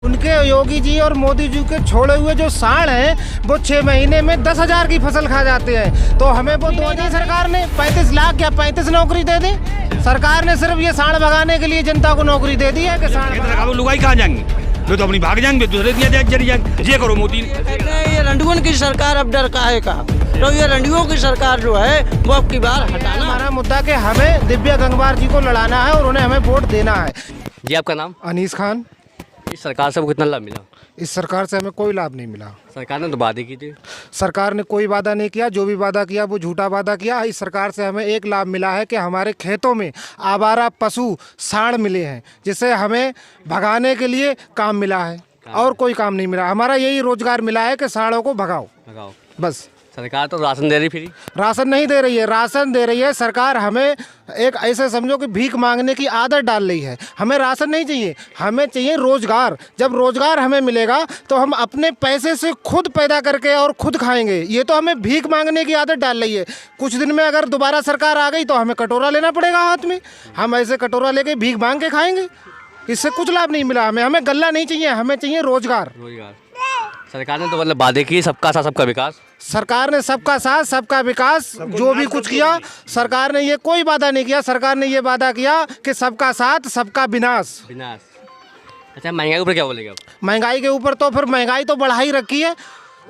उनके योगी जी और मोदी जी के छोड़े हुए जो सांड हैं वो 6 महीने में 10,000 की फसल खा जाते हैं। तो हमें वो 2000 सरकार ने 35 लाख या 35 नौकरी दे दी। सरकार ने सिर्फ ये सांड भगाने के लिए जनता को नौकरी दे दी है कि सांड लुगाई कहाँ जाएंगे, वे तो अपनी भाग जाएंगे, दूसरे दिया जाएंगे। ये करो मोदी ये रंडुओं की सरकार अब डर काहे का, तो ये रंडुओं की सरकार जो है वो अब की बार हटाना। हमारा मुद्दा कि हमें दिव्या गंगवार जी को लड़ाना है और उन्हें हमें वोट देना है। जी आपका नाम? अनीस खान। इस सरकार से आपको कितना लाभ मिला? इस सरकार से हमें कोई लाभ नहीं मिला। सरकार ने तो वादे की थी। सरकार ने कोई वादा नहीं किया, जो भी वादा किया वो झूठा वादा किया। इस सरकार से हमें एक लाभ मिला है कि हमारे खेतों में आवारा पशु सांड मिले हैं, जिससे हमें भगाने के लिए काम मिला है और कोई काम नहीं मिला। हमारा यही रोजगार मिला है कि सांडों को भगाओ, बस। सरकार तो राशन दे रही, फ्री राशन नहीं दे रही है, राशन दे रही है सरकार। हमें एक ऐसे समझो कि भीख मांगने की आदत डाल रही है। हमें राशन नहीं चाहिए, हमें चाहिए रोजगार। जब रोजगार हमें मिलेगा तो हम अपने पैसे से खुद पैदा करके और खुद खाएंगे। ये तो हमें भीख मांगने की आदत डाल रही है। कुछ दिन में अगर दोबारा सरकार आ गई तो हमें कटोरा लेना पड़ेगा हाथ में, हम ऐसे कटोरा लेके भीख मांग के खाएंगे। इससे कुछ लाभ नहीं मिला हमें। हमें गल्ला नहीं चाहिए, हमें चाहिए रोजगार। सरकार ने तो मतलब वादे किए, सबका साथ सबका विकास। सरकार ने सबका साथ सबका विकास जो भी कुछ किया, सरकार ने ये कोई वादा नहीं किया। सरकार ने ये वादा किया कि सबका साथ सबका विनाश। अच्छा, महंगाई ऊपर क्या बोलेगा? महंगाई के ऊपर तो फिर महंगाई तो बढ़ा ही रखी है।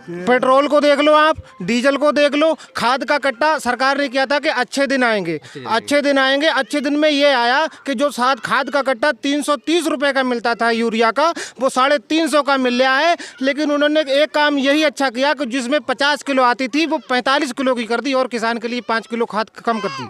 पेट्रोल को देख लो आप, डीजल को देख लो, खाद का कट्टा सरकार ने किया था कि अच्छे दिन आएंगे, अच्छे दिन आएंगे। अच्छे दिन में ये आया कि जो खाद का कट्टा 330 रुपये का मिलता था यूरिया का, वो 350 का मिल रहा है। लेकिन उन्होंने एक काम यही अच्छा किया कि जिसमें 50 किलो आती थी वो 45 किलो की कर दी और किसान के लिए 5 किलो खाद कम कर दी।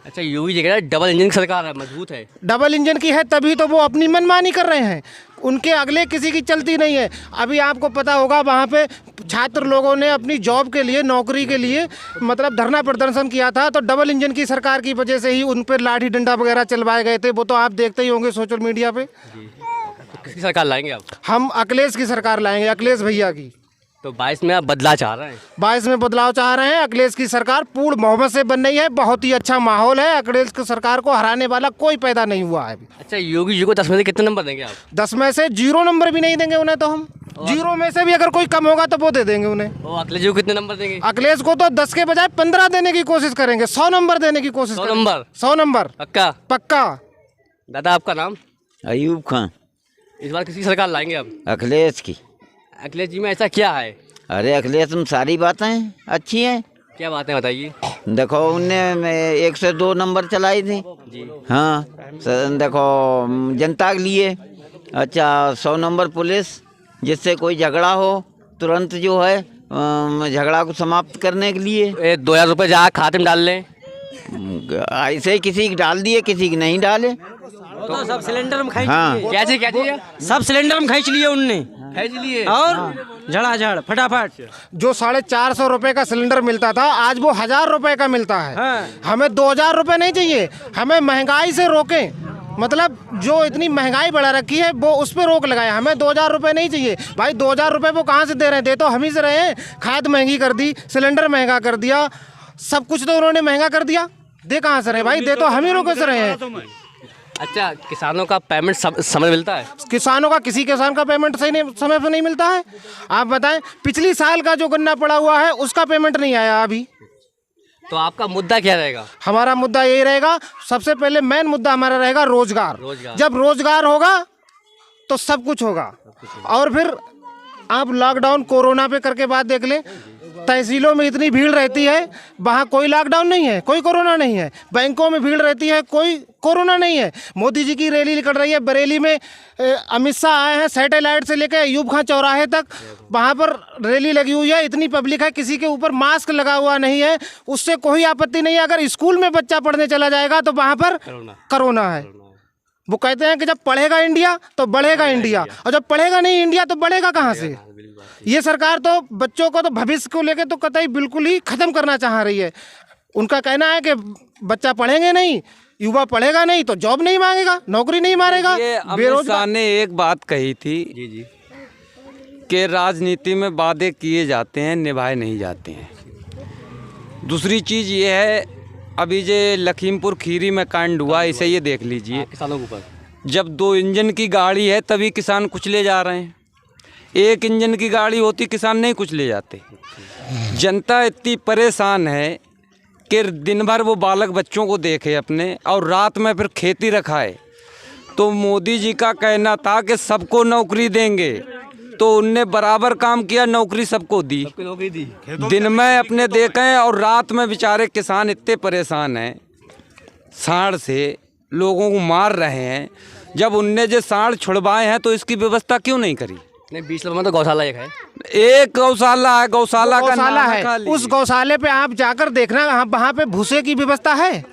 अच्छा, योगी जी कह रहा है डबल इंजन की सरकार है, मजबूत है। डबल इंजन की है तभी तो वो अपनी मनमानी कर रहे हैं, उनके अगले किसी की चलती नहीं है। अभी आपको पता होगा वहाँ पे छात्र लोगों ने अपनी जॉब के लिए, नौकरी के लिए मतलब धरना प्रदर्शन किया था, तो डबल इंजन की सरकार की वजह से ही उन पर लाठी डंडा वगैरह चलवाए गए थे। वो तो आप देखते ही होंगे सोशल मीडिया पे। तो किसकी सरकार लाएंगे आप? हम अखिलेश की सरकार लाएंगे, अखिलेश भैया की। तो 22 में आप बदलाव चाह रहे हैं? 22 में बदलाव चाह रहे हैं। अखिलेश की सरकार पूर्ण बहुमत से बन रही है, बहुत ही अच्छा माहौल है। अखिलेश की सरकार को हराने वाला कोई पैदा नहीं हुआ है अभी। अच्छा, योगी जी को 10 में से कितने नंबर देंगे आप? 10 में से 0 नंबर भी नहीं देंगे उन्हें। तो हम 0 में से भी अगर कोई कम होगा तो वो दे देंगे उन्हें। और अखिलेश जी को कितने नंबर देंगे? अखिलेश को तो 10 के बजाय 15 देने की कोशिश करेंगे, 100 नंबर देने की कोशिश करेंगे। 100 नंबर पक्का? पक्का। दादा आपका नाम? अयूब खान। इस बार किसकी सरकार लाएंगे आप? अखिलेश की। अखिलेश जी में ऐसा क्या है? अरे अखिलेश में सारी बातें अच्छी हैं। क्या बातें बताइए। देखो उनने 1 से 2 नंबर चलाई थी जी। हाँ, देखो जनता के लिए। अच्छा, 100 नंबर पुलिस, जिससे कोई झगड़ा हो तुरंत जो है झगड़ा को समाप्त करने के लिए। 2000 रुपये जहाँ खाते में डाल लें, ऐसे ही किसी की डाल दिए, किसी की नहीं डाले। तो सब सिलेंडर में खींच हाँ। लिए। क्या चीज? सब सिलेंडर में खींच लिए उनने, खींच लिए और झड़ाझड़ फटाफट। जो 450 रुपए का सिलेंडर मिलता था आज वो 1000 रुपए का मिलता है। हाँ। हमें 2000 रुपए नहीं चाहिए, हमें महंगाई से रोकें। मतलब जो इतनी महंगाई बढ़ा रखी है वो उस पर रोक लगाए। हमें 2000 रुपये नहीं चाहिए भाई। 2000 रुपये वो कहाँ से दे रहे हैं? दे तो हम ही से रहे हैं। खाद महंगी कर दी, सिलेंडर महंगा कर दिया, सब कुछ तो उन्होंने महंगा कर दिया। दे कहाँ से रहे भाई? दे तो हम ही रोके से रहे हैं। अच्छा, किसानों का पेमेंट समय मिलता है? किसानों का, किसी किसान का पेमेंट सही नहीं, समय पर नहीं मिलता है। आप बताएं, पिछली साल का जो गन्ना पड़ा हुआ है उसका पेमेंट नहीं आया अभी। तो आपका मुद्दा क्या रहेगा? हमारा मुद्दा यही रहेगा, सबसे पहले मेन मुद्दा हमारा रहेगा रोजगार। जब रोजगार होगा तो सब कुछ होगा। और फिर आप लॉकडाउन कोरोना पे करके बात देख लें, तहसीलों में इतनी भीड़ रहती है, वहाँ कोई लॉकडाउन नहीं है, कोई कोरोना नहीं है। बैंकों में भीड़ रहती है, कोई कोरोना नहीं है। मोदी जी की रैली निकल रही है बरेली में, अमित शाह आए हैं सैटेलाइट से लेकर अयूब खां चौराहे तक, वहाँ पर रैली लगी हुई है। इतनी पब्लिक है, किसी के ऊपर मास्क लगा हुआ नहीं है, उससे कोई आपत्ति नहीं है। अगर स्कूल में बच्चा पढ़ने चला जाएगा तो वहाँ पर कोरोना है। वो कहते हैं कि जब पढ़ेगा इंडिया तो बढ़ेगा इंडिया, और जब पढ़ेगा नहीं इंडिया तो बढ़ेगा कहाँ से? ये सरकार तो बच्चों को तो भविष्य को लेकर तो कतई बिल्कुल ही खत्म करना चाह रही है। उनका कहना है कि बच्चा पढ़ेंगे नहीं, युवा पढ़ेगा नहीं तो जॉब नहीं मांगेगा, नौकरी नहीं मारेगा। बेरोजगार ने एक बात कही थी जी कि राजनीति में वादे किए जाते हैं, निभाए नहीं जाते हैं। दूसरी चीज़ ये है, अभी जो लखीमपुर खीरी में कांड हुआ, इसे ये देख लीजिए। किसानों के ऊपर जब 2 इंजन की गाड़ी है तभी किसान कुचले जा रहे हैं। 1 इंजन की गाड़ी होती किसान नहीं कुचले जाते। जनता इतनी परेशान है कि दिन भर वो बालक बच्चों को देखे अपने और रात में फिर खेती रखाए। तो मोदी जी का कहना था कि सबको नौकरी देंगे, तो उनने बराबर काम किया, नौकरी सबको दी। दिन में अपने देखें और रात में बेचारे किसान इतने परेशान हैं, सांड से लोगों को मार रहे हैं। जब उनने जो सांड छुड़वाए हैं तो इसकी व्यवस्था क्यों नहीं करी? नहीं, 20 में तो गौशाला एक है। एक गौशाला है, गौशाला का गौशाला नाम है, खाली। उस गौशाले पे आप जाकर देखना, वहाँ पे भूसे की व्यवस्था है?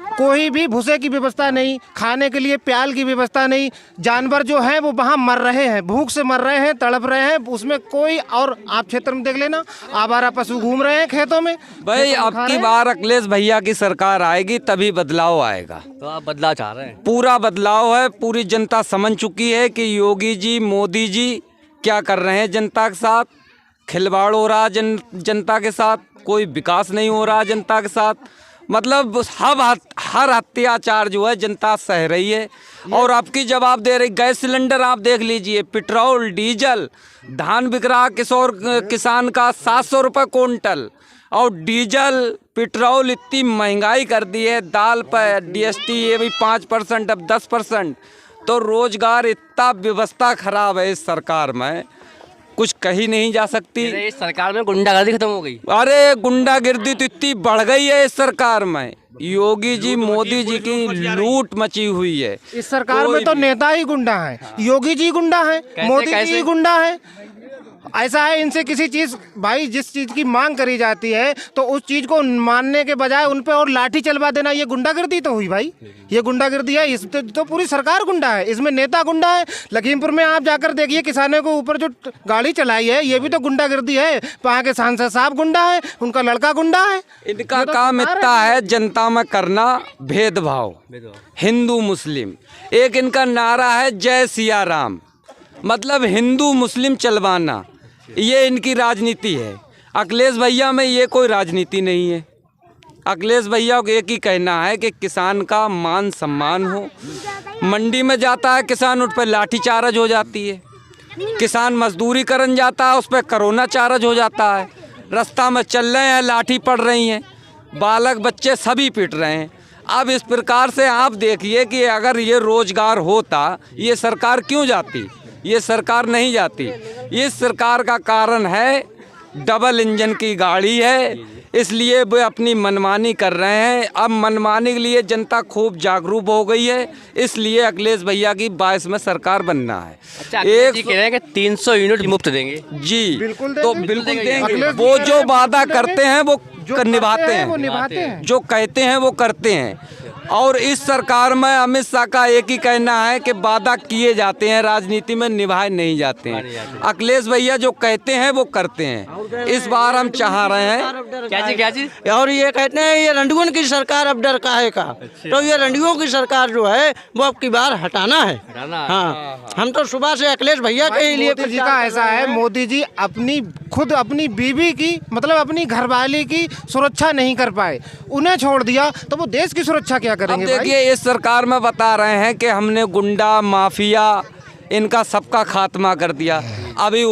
कोई भी भूसे की व्यवस्था नहीं, खाने के लिए प्याल की व्यवस्था नहीं। जानवर जो है वो वहाँ मर रहे हैं, भूख से मर रहे हैं, तड़प रहे हैं, उसमें कोई। और आप क्षेत्र में देख लेना, आवारा पशु घूम रहे हैं खेतों में। भाई अब की बार अखिलेश भैया की सरकार आएगी तभी बदलाव आएगा। तो आप बदलाव चाह रहे हैं? पूरा बदलाव है। पूरी जनता समझ चुकी है कि योगी जी, मोदी जी क्या कर रहे हैं जनता के साथ। खिलवाड़ हो रहा जनता के साथ, कोई विकास नहीं हो रहा जनता के साथ। मतलब हर अत्याचार जो है जनता सह रही है और आपकी जवाब दे रही। गैस सिलेंडर आप देख लीजिए, पेट्रोल, डीजल, धान बिक रहा किसान का 700 रुपये क्विंटल, और डीजल पेट्रोल इतनी महंगाई कर दी है। दाल पर DST ये भी 5%, अब 10%। तो रोजगार इतना व्यवस्था खराब है इस सरकार में, कुछ कही नहीं जा सकती। इस सरकार में गुंडागर्दी खत्म हो गई। अरे गुंडागिर्दी तो इतनी बढ़ गई है इस सरकार में। योगी जी, मोदी जी की लूट मची हुई है इस सरकार में। तो नेता ही गुंडा है, योगी जी गुंडा है, मोदी जी गुंडा है। ऐसा है, इनसे किसी चीज, भाई जिस चीज की मांग करी जाती है तो उस चीज को मानने के बजाय उन पे और लाठी चलवा देना, ये गुंडागर्दी तो हुई भाई। ये गुंडागर्दी है। इस तो पूरी सरकार गुंडा है, इसमें नेता गुंडा है। लखीमपुर में आप जाकर देखिए, किसानों के ऊपर जो गाड़ी चलाई है ये भी तो गुंडागर्दी है। वहाँ के सांसद साहब गुंडा है, उनका लड़का गुंडा है। इनका काम इतना है जनता में करना भेदभाव, हिंदू मुस्लिम। एक इनका नारा है जय सिया राम, मतलब हिंदू मुस्लिम चलवाना, ये इनकी राजनीति है। अखिलेश भैया में ये कोई राजनीति नहीं है। अखिलेश भैया को एक ही कहना है कि किसान का मान सम्मान हो। मंडी में जाता है किसान, उस पर लाठी चार्ज हो जाती है। किसान मजदूरी करन जाता है, उस पर कोरोना चार्ज हो जाता है। रास्ता में चल रहे हैं, लाठी पड़ रही हैं, बालक बच्चे सभी पिट रहे हैं। अब इस प्रकार से आप देखिए कि अगर ये रोजगार होता, ये सरकार क्यों जाती? ये सरकार नहीं जाती। इस सरकार का कारण है डबल इंजन की गाड़ी है, इसलिए वे अपनी मनमानी कर रहे हैं। अब मनमानी के लिए जनता खूब जागरूक हो गई है, इसलिए अखिलेश भैया की 22 में सरकार बनना है। अच्छा, एक कह रहे हैं कि 300 यूनिट मुफ्त देंगे। जी बिल्कुल तो देंगे। बिल्कुल देंगे। अखिलेश वो जी जो वादा करते हैं वो निभाते वो हैं, निभाते हैं। जो कहते हैं वो करते हैं। और इस सरकार में अमित शाह का एक ही कहना है कि वादा किए जाते हैं, राजनीति में निभाए नहीं जाते हैं। अखिलेश भैया जो कहते हैं वो करते हैं। इस बार हम चाह रहे हैं क्या चीज? और ये कहते हैं ये रंडुअन की सरकार अब डर काहे का। तो ये रंडुओं की सरकार जो है वो अब की बार हटाना है। हाँ, हम तो सुबह से अखिलेश भैया के लिए। मोदी जी का ऐसा है, मोदी जी खुद अपनी बीवी की, मतलब अपनी घरवाली की सुरक्षा नहीं कर पाए, उन्हें छोड़ दिया, तो वो देश की सुरक्षा क्या करेंगे? अब देखिए इस सरकार में बता रहे हैं कि हमने गुंडा माफिया इनका सबका खात्मा कर दिया। अभी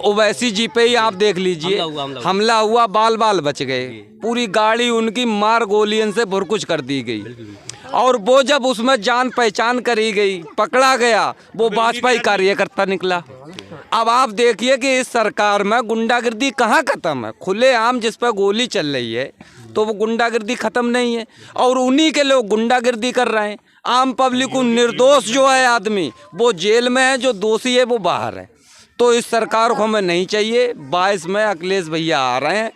ओवैसी जी पे ही आप देख लीजिए, हमला हुआ, बाल बाल बच गए। पूरी गाड़ी उनकी मार गोलियन से भुरकुच कर दी गई। और वो जब उसमें जान पहचान करी गई, पकड़ा गया, वो भाजपा कार्यकर्ता निकला। अब आप देखिए कि इस सरकार में गुंडागिर्दी कहाँ खत्म है। खुलेआम जिस पर गोली चल रही है तो वो गुंडागिर्दी खत्म नहीं है, और उन्हीं के लोग गुंडागिर्दी कर रहे हैं। आम पब्लिक को, निर्दोष जो है आदमी वो जेल में है, जो दोषी है वो बाहर है। तो इस सरकार को हमें नहीं चाहिए। 22 में अखिलेश भैया आ रहे हैं,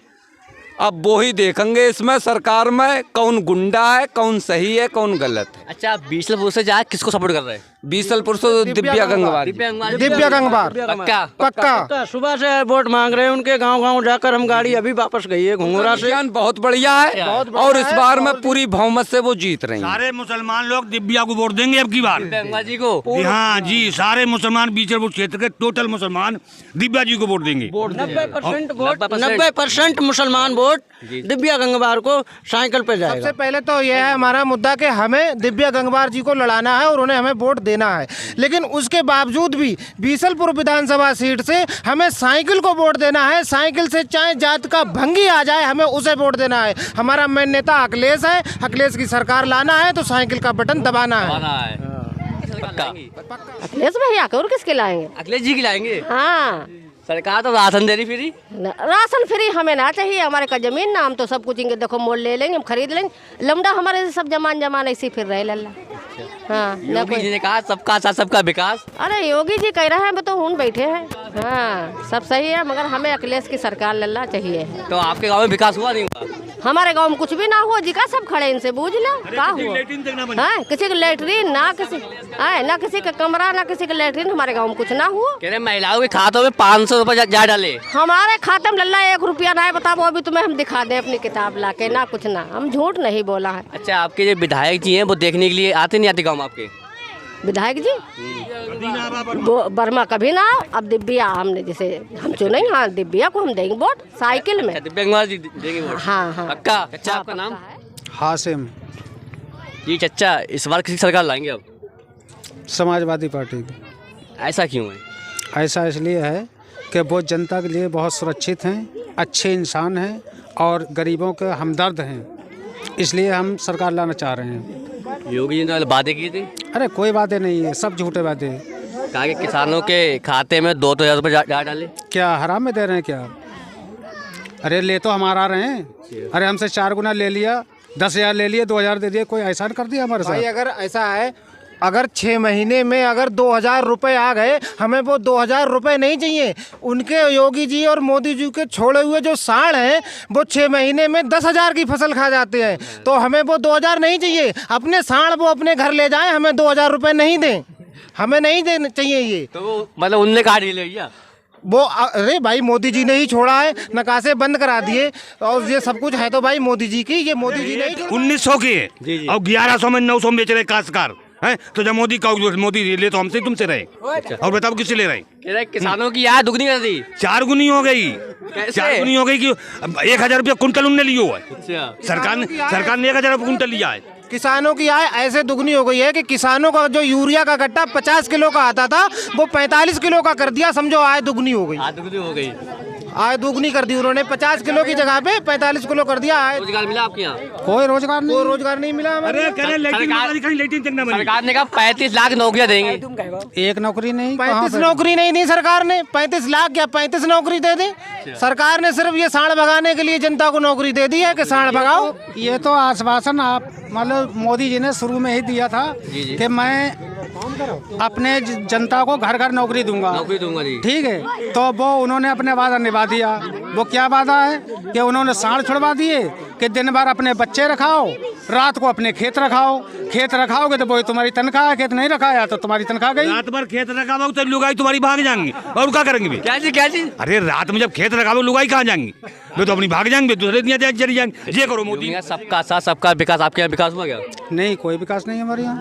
अब वो ही देखेंगे इसमें सरकार में कौन गुंडा है, कौन सही है, कौन गलत है। अच्छा, 20 से जाए किसको सपोर्ट कर रहे हैं? बीसलपुर से दिव्या गंगवार। दिव्या गंगवार पक्का पक्का। सुबह से वोट मांग रहे हैं उनके गांव-गांव जाकर। हम गाड़ी अभी वापस गई है घुंगरा से। अभियान बहुत बढ़िया है और इस बार में पूरी बहुमत से वो जीत रही हैं। सारे मुसलमान लोग दिव्या को वोट देंगे अब की बार। गंगा जी को जी हाँ जी, सारे मुसलमान बीचरपुर क्षेत्र के टोटल मुसलमान दिव्या जी को वोट देंगे। 90% मुसलमान वोट दिव्या गंगवार को साइकिल पे जाएगा। सबसे पहले तो यह है हमारा मुद्दा कि हमें दिव्या गंगवार जी को लड़ाना है और उन्हें हमें वोट देना है, लेकिन उसके बावजूद भी बीसलपुर विधानसभा सीट से हमें साइकिल को वोट देना है। साइकिल से चाहे जात का भंगी आ जाए हमें उसे वोट देना है। हमारा मेन नेता अखिलेश है, अखिलेश की सरकार लाना है तो साइकिल का बटन दबाना है। पक्का अखिलेश भैया को और किसके लाएंगे? अखिलेश जी की लाएंगे। हाँ, सरकार तो राशन दे रही फ्री। राशन फ्री हमें ना चाहिए। हमारे का जमीन ना, हम तो सब कुछ इनके देखो मोल ले लेंगे, हम खरीद लेंगे। लमडा हमारे से सब जमान ऐसे फिर रहे लल्ला। हाँ, योगी जी ने कहा सबका साथ सबका विकास। अरे योगी जी कह रहे हैं, तो उन बैठे हैं। हाँ, सब सही है, मगर हमें अखिलेश की सरकार लल्ला चाहिए। तो आपके गाँव में विकास हुआ नहीं हुआ? हमारे गांव में कुछ भी ना हुआ जी का, सब खड़े इनसे बूझ लो का हुआ। हाँ, किसी का लेटरिन ना, ना किसी का कमरा, ना किसी का लेटरिन हमारे गांव में कुछ ना हुआ। कह रहे महिलाओं के खातों में 500 रुपए जा डाले। हमारे खाते में लल्ला 1 रुपया ना है, बताओ अभी तुम्हें हम दिखा दे अपनी किताब ला के, ना कुछ ना, हम झूठ नहीं बोला है। अच्छा, आपके जो विधायक जी हैं वो देखने के लिए आते नहीं आते गाँव में आपके? विधायक जी वो बर्मा कभी ना आओ। अब दिव्या हमने जैसे हम चुनेंगे, हाँ दिव्या को हम देंगे वोट साइकिल में। दिव्या गंगवार जी देंगे वोट? हाँ हाँ पक्का। अच्छा, आपका नाम? हासिम। जी चच्चा, इस बार किसी सरकार लाएंगे अब? समाजवादी पार्टी की। ऐसा क्यों है? ऐसा इसलिए है कि वो जनता के लिए बहुत सुरक्षित हैं, अच्छे इंसान हैं और गरीबों के हमदर्द हैं, इसलिए हम सरकार लाना चाह रहे हैं। योगी जी ने वादे किए थे। अरे कोई वादे नहीं है, सब झूठे वादे। कहा कि किसानों के खाते में 2-2 हज़ार रुपये जा डाले। क्या हराम में दे रहे हैं क्या? अरे ले तो हमारा रहे हैं। अरे हमसे 4 गुना ले लिया, 10,000 ले लिए, 2,000 दे दिए, कोई एहसान कर दिया हमारे भाई साथ? अगर ऐसा है, अगर 6 महीने में अगर 2,000 रुपये आ गए, हमें वो 2,000 रुपये नहीं चाहिए। उनके योगी जी और मोदी जी के छोड़े हुए जो साढ़ हैं वो 6 महीने में 10,000 की फसल खा जाते हैं, तो हमें वो 2,000 नहीं चाहिए। अपने साढ़ वो अपने घर ले जाएं, हमें 2,000 रुपये नहीं दें, हमें नहीं देना चाहिए ये। तो मतलब उनने कहा डील भैया वो अरे भाई मोदी जी ने ही छोड़ा है, नकाशे बंद करा दिए और ये सब कुछ है तो भाई मोदी जी की, ये मोदी जी ने ही छोड़ा। 1900 के और 1100 में 900 में बेच रहे काश्तकार हैं, तो जब मोदी का मोदी ले तो हमसे तुमसे रहे, और बताओ किससे ले रहे? कह रहे किसानों की आय दुगनी कर दी। 4 गुनी हो गई। 4 गुनी हो गई कि 1,000 रुपया कुंटल उनने लियो है। अच्छा, सरकार ने 1,000 रुपया कुंटल लिया है। किसानों की आय ऐसे दुगनी हो गई है कि किसानों का जो यूरिया का गट्टा 50 किलो का आता था वो 45 किलो का कर दिया, समझो आय दुगनी हो गई। आय दुगनी हो गई। आय दुगनी कर दी उन्होंने, 50 किलो की जगह पे 45 किलो कर दिया। आय रोजगार मिला आपके यहाँ? कोई रोजगार नहीं, कोई रोजगार नहीं मिला हमें। सरकार ने कहा 35 लाख नौकरियाँ देंगे। एक नौकरी नहीं। 35 नौकरी नहीं दी सरकार ने, 35 लाख क्या 35 नौकरी दे दी सरकार ने? सिर्फ ये साढ़ भगाने के लिए जनता को नौकरी दे दी है कि साढ़ भगाओ। ये तो आश्वासन आप मतलब मोदी जी ने शुरू में ही दिया था कि मैं अपने जनता को घर घर नौकरी दूंगा जी। ठीक है, तो वो उन्होंने अपने वादा निभा दिया। वो क्या वादा है कि उन्होंने साढ़ छुड़वा दिए कि दिन भर अपने बच्चे रखाओ, रात को अपने खेत रखाओ। खेत रखाओगे तो वो तुम्हारी तनख्वाह है, खेत नहीं रखाया तो तुम्हारी तनख्वाह गई। रात भर खेत रखाओ तो लुगाई तुम्हारी भाग जाएंगे, और क्या करेंगे? क्या चीज? अरे रात में जब खेत रखाओ लुगाई कहाँ जाएंगी? वे तो अपनी भाग जाएंगे, दूसरे दिन चली जाएंगे। ये करो मोदी। सबका साथ सबका विकास, आपके यहाँ विकास हुआ क्या? नहीं, कोई विकास नहीं हमारे यहाँ।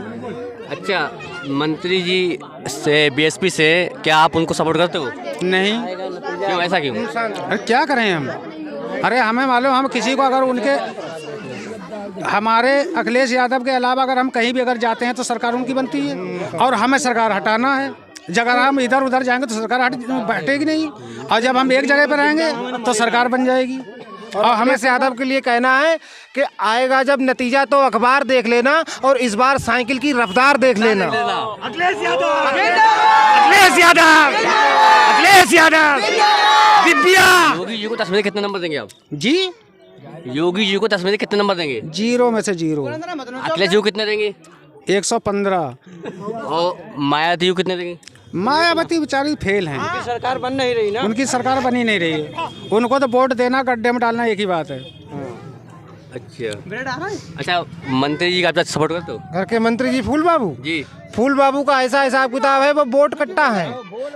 अच्छा, मंत्री जी से बीएसपी से क्या आप उनको सपोर्ट करते हो? नहीं। क्यों, ऐसा क्यों? अरे क्या करें हम? अरे हमें मालूम, हम किसी को अगर उनके हमारे अखिलेश यादव के अलावा अगर हम कहीं भी अगर जाते हैं तो सरकार उनकी बनती है, और हमें सरकार हटाना है। अगर हम इधर उधर जाएंगे तो सरकार बैठेगी नहीं, और जब हम एक जगह पर रहेंगे तो सरकार बन जाएगी। और हमें से यादव के लिए कहना है कि आएगा जब नतीजा तो अखबार देख लेना, और इस बार साइकिल की रफ्तार देख लेना। अखिलेश यादव, अखिलेश यादव, अखिलेश यादव, दिव्या। योगी जी को 10 में से कितने नंबर देंगे आप? जी, योगी जी को 10 में से कितने नंबर देंगे? 0 में से 0। अखिलेश जी को कितने देंगे? 115। और मायावती को कितने देंगे? मायावती बेचारी फेल हैं, सरकार बन नहीं रही ना, उनकी सरकार बनी नहीं रही है। उनको तो वोट देना, गड्ढे में डालना एक ही बात है। अच्छा, मंत्री जी का आप सपोर्ट करते हो? घर के मंत्री जी फूल बाबू जी फूल बाबू का ऐसा हिसाब किताब है, वो वोट कट्टा है।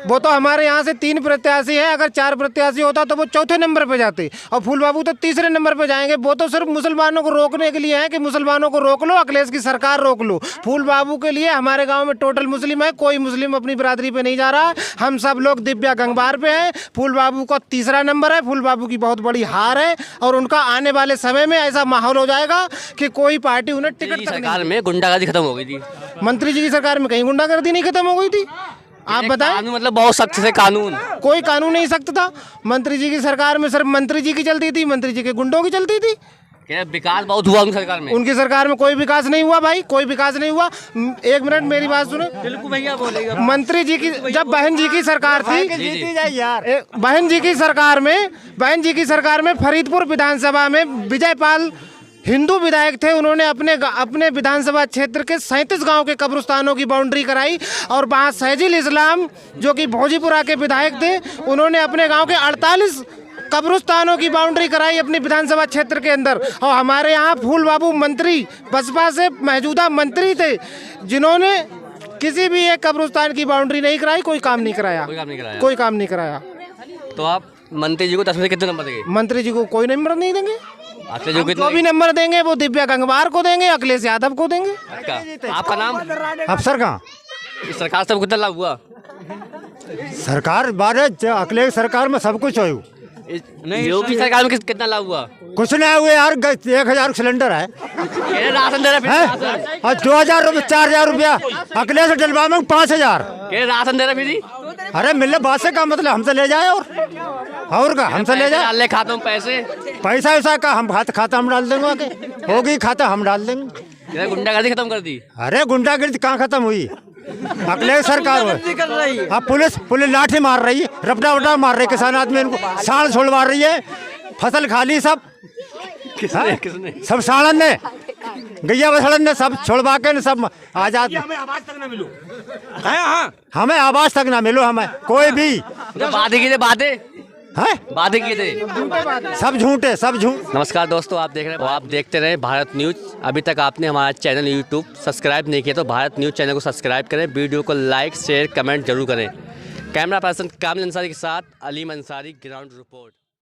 वो तो हमारे यहाँ से 3 प्रत्याशी है, अगर 4 प्रत्याशी होता तो वो चौथे नंबर पे जाते, और फूल बाबू तो तीसरे नंबर पे जाएंगे। वो तो सिर्फ मुसलमानों को रोकने के लिए है कि मुसलमानों को रोक लो, अखिलेश की सरकार रोक लो। फूल बाबू के लिए हमारे गाँव में टोटल मुस्लिम है, कोई मुस्लिम अपनी बिरादरी पे नहीं जा रहा। हम सब लोग दिव्या गंगवार पे हैं। फूल बाबू का तीसरा नंबर है। फूल बाबू की बहुत बड़ी हार है, और उनका आने वाले समय में ऐसा माहौल हो जाएगा कि कोई पार्टी उन्हें टिकट तक सरकार में गुंडागर्दी खत्म हो गई थी। मंत्री जी की सरकार में कहीं गुंडागर्दी नहीं खत्म हो गई थी, आप बताएं। कानून मतलब बहुत सख्त से कानून, कोई कानून नहीं सख्त था। मंत्री जी की सरकार में सिर्फ मंत्री जी की चलती थी, मंत्री जी के गुंडों की चलती थी। विकास बहुत हुआ उनकी सरकार में। उनकी सरकार में कोई विकास नहीं हुआ भाई, कोई विकास नहीं हुआ। 1 मिनट मेरी बात सुनो। बिल्कुल भैया बोलेगा। मंत्री जी की जब बहन जी की सरकार थी, बहन जी की सरकार में फरीदपुर विधानसभा में विजयपाल हिंदू विधायक थे। उन्होंने अपने विधानसभा क्षेत्र के 37 गांव के कब्रिस्तानों की बाउंड्री कराई, और वहाँ सैजिल इस्लाम जो कि भोजीपुरा के विधायक थे, उन्होंने अपने गांव के 48 कब्रिस्तानों की बाउंड्री कराई अपने विधानसभा क्षेत्र के अंदर। और हमारे यहाँ फूल बाबू मंत्री, बसपा से मौजूदा मंत्री थे, जिन्होंने किसी भी एक कब्रिस्तान की बाउंड्री नहीं कराई, कोई काम नहीं कराया। तो आप मंत्री जी को 10 में से कितने नंबर देंगे? मंत्री जी को कोई नंबर नहीं देंगे। अच्छा, जो जो भी नंबर देंगे वो दिव्या गंगवार को देंगे, अखिलेश यादव को देंगे। आपका नाम? अफसर कहाँ? इस सरकार से कितना लाभ हुआ? सरकार बारे अखिलेश सरकार में सब कुछ हो, योगी सरकार में कितना लाभ हुआ? कुछ नहीं हुए यार। 1000 सिलेंडर है, राशन दे रहे, और 2000 रुपये 4000 रुपया अखिलेश डलवा में 5000 राशन दे रहे फिर। अरे मिलने बात से का मतलब हमसे ले जाए, और का हमसे ले जाए। डाल खातों में पैसा वैसा का हम खाता हम डाल देंगे, आगे होगी खाता हम डाल देंगे। गुंडागर्दी खत्म कर दी। अरे गुंडागर्दी कहाँ खत्म हुई? अखिलेश सरकार हुई। अब पुलिस लाठी मार रही है, रपटा वपटा मार रही है, किसान आदमी इनको साड़ छोड़वा रही है, फसल खा ली सब। किसने? सब साड़न ने, गैया बसड़न ने सब छोड़वा के सब आजाद। हमें आवाज तक ना मिलो। हमें आवाज तक ना मिलो, हमें कोई भी बातें की थे, बातें किए थे, सब झूठे, सब झूठ। नमस्कार दोस्तों, आप देख रहे हैं, आप देखते रहे भारत न्यूज। अभी तक आपने हमारा चैनल यूट्यूब सब्सक्राइब नहीं किया तो भारत न्यूज चैनल को सब्सक्राइब करें, वीडियो को लाइक शेयर कमेंट जरूर करें। कैमरा पर्सन कामिल अंसारी के साथ अलीम अंसारी, ग्राउंड रिपोर्ट।